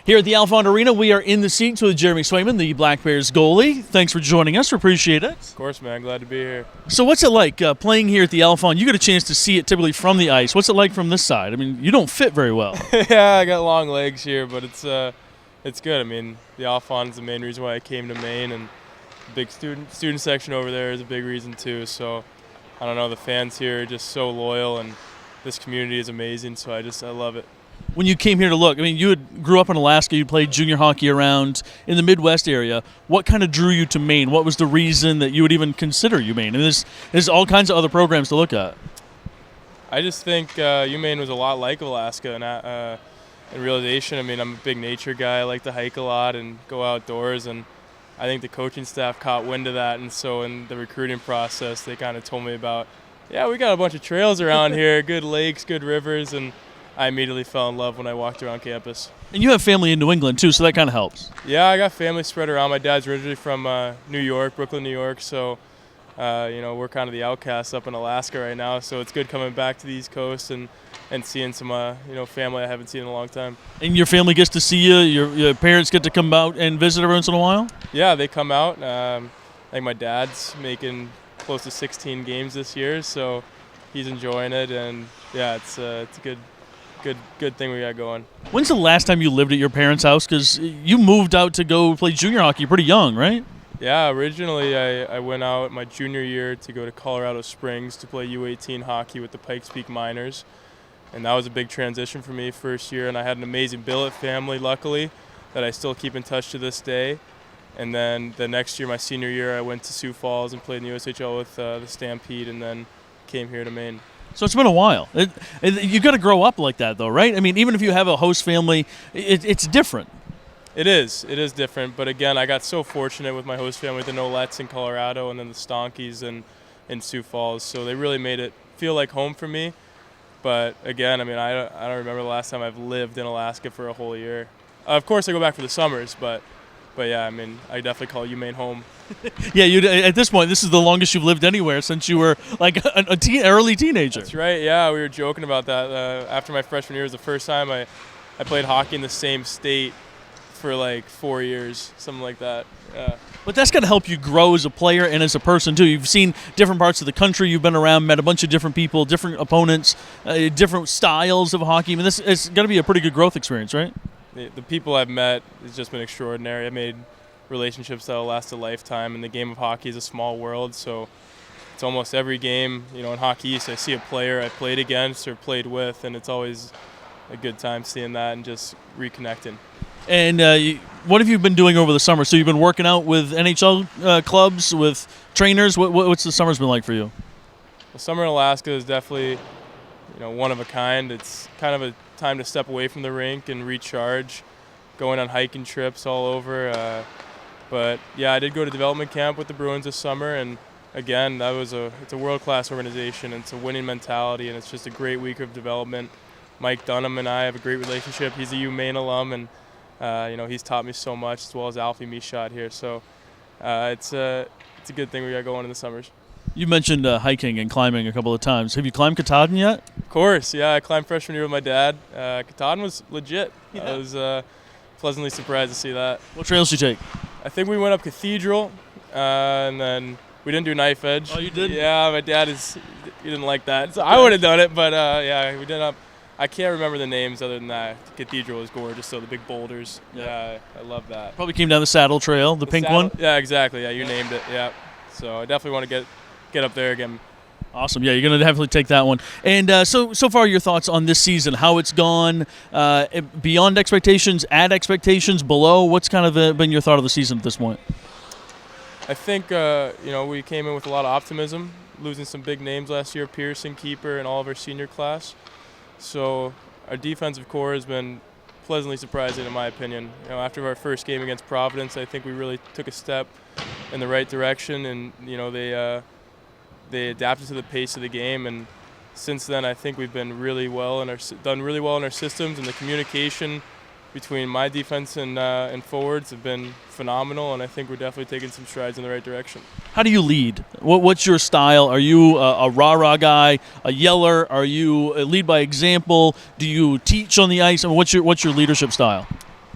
Here at the Alfond Arena, we are in the seats with Jeremy Swayman, the Black Bears goalie. Thanks for joining us. We appreciate it. Of course, man. Glad to be here. So what's it like playing here at the Alfond? You get a chance to see it typically from the ice. What's it like from this side? I mean, you don't fit very well. Yeah, I got long legs here, but it's good. I mean, the Alfond's the main reason why I came to Maine, and the big student section over there is a big reason too. So I don't know, the fans here are just so loyal, and this community is amazing. So I love it. When you came here to look, I mean, you grew up in Alaska, you played junior hockey around in the Midwest area. What kind of drew you to Maine? What was the reason that you would even consider UMaine? And there's all kinds of other programs to look at. I just think UMaine was a lot like Alaska in realization. I mean, I'm a big nature guy. I like to hike a lot and go outdoors, and I think the coaching staff caught wind of that, and so in the recruiting process, they kind of told me about, yeah, we got a bunch of trails around here, good lakes, good rivers, and I immediately fell in love when I walked around campus. And you have family in New England, too, so that kind of helps. Yeah, I got family spread around. My dad's originally from New York, Brooklyn, New York, so we're kind of the outcasts up in Alaska right now, so it's good coming back to the East Coast and seeing some family I haven't seen in a long time. And your family gets to see you? Your parents get to come out and visit every once in a while? Yeah, they come out. I think my dad's making close to 16 games this year, so he's enjoying it, and yeah, it's a good thing we got going. When's the last time you lived at your parents' house? Because you moved out to go play junior hockey pretty young, right? Yeah, originally I went out my junior year to go to Colorado Springs to play U18 hockey with the Pikes Peak Miners, and that was a big transition for me first year, and I had an amazing billet family, luckily, that I still keep in touch to this day. And then the next year, my senior year, I went to Sioux Falls and played in the USHL with the Stampede, and then came here to Maine. So it's been a while. You got to grow up like that, though, right? I mean, even if you have a host family, it's different. It is different. But again, I got so fortunate with my host family, the Nolettes in Colorado, and then the Stonkies in Sioux Falls. So they really made it feel like home for me. But again, I mean, I don't remember the last time I've lived in Alaska for a whole year. Of course, I go back for the summers, but yeah, I mean, I definitely call UMaine home. Yeah, at this point, this is the longest you've lived anywhere since you were like early teenager. That's right. Yeah, we were joking about that. After my freshman year was the first time I played hockey in the same state for like 4 years, something like that. Yeah. But that's going to help you grow as a player and as a person too. You've seen different parts of the country. You've been around, met a bunch of different people, different opponents, different styles of hockey. I mean, it's going to be a pretty good growth experience, right? The people I've met has just been extraordinary. I made relationships that will last a lifetime, and the game of hockey is a small world, so it's almost every game, in Hockey East, I see a player I played against or played with, and it's always a good time seeing that and just reconnecting. And what have you been doing over the summer? So you've been working out with NHL clubs, with trainers. What's the summer's been like for you? The summer in Alaska is definitely, one of a kind. It's kind of a time to step away from the rink and recharge, going on hiking trips all over. But yeah, I did go to development camp with the Bruins this summer, and again, it's a world-class organization. It's a winning mentality, and it's just a great week of development. Mike Dunham and I have a great relationship. He's a UMaine alum, and he's taught me so much, as well as Alfie Michaud here. So it's a good thing we got going in the summers. You mentioned hiking and climbing a couple of times. Have you climbed Katahdin yet? Of course, yeah. I climbed freshman year with my dad. Katahdin was legit. Yeah. I was pleasantly surprised to see that. What trails did you take? I think we went up Cathedral, and then we didn't do Knife Edge. Oh, you did? Yeah, my dad he didn't like that. So I would have done it, but yeah, we did up. I can't remember the names other than that. Cathedral is gorgeous, so the big boulders. Yeah, I love that. Probably came down the Saddle Trail, the pink one? Yeah, exactly. Yeah, you named it. Yeah. So I definitely want to get up there again. Awesome. Yeah, you're going to definitely take that one. And so far, your thoughts on this season, how it's gone, beyond expectations, at expectations, below? What's kind of been your thought of the season at this point? I think, we came in with a lot of optimism, losing some big names last year, Pearson, keeper, and all of our senior class. So our defensive core has been pleasantly surprising, in my opinion. After our first game against Providence, I think we really took a step in the right direction, and they adapted to the pace of the game. And since then, I think we've been done really well in our systems, and the communication between my defense and forwards have been phenomenal, and I think we're definitely taking some strides in the right direction. How do you lead? What's your style? Are you a rah-rah guy, a yeller? Are you a lead by example? Do you teach on the ice? I mean, what's your leadership style?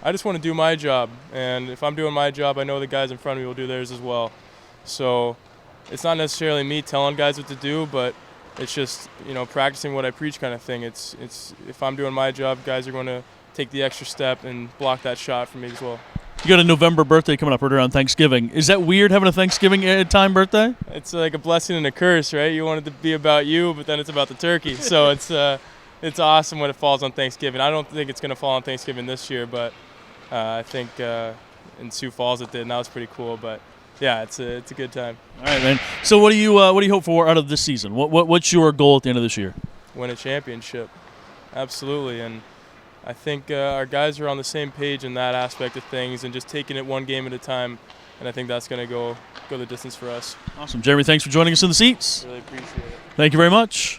I just want to do my job, and if I'm doing my job, I know the guys in front of me will do theirs as well. So it's not necessarily me telling guys what to do, but it's just, you know, practicing what I preach kind of thing. It's if I'm doing my job, guys are going to take the extra step and block that shot for me as well. You got a November birthday coming up right around Thanksgiving. Is that weird having a Thanksgiving time birthday? It's like a blessing and a curse, right? You want it to be about you, but then it's about the turkey. So it's awesome when it falls on Thanksgiving. I don't think it's going to fall on Thanksgiving this year, but I think in Sioux Falls it did, and that was pretty cool. But yeah, it's a good time. All right, man. So what do you hope for out of this season? What's your goal at the end of this year? Win a championship, absolutely. And I think our guys are on the same page in that aspect of things, and just taking it one game at a time. And I think that's going to go the distance for us. Awesome, Jeremy. Thanks for joining us in the seats. Really appreciate it. Thank you very much.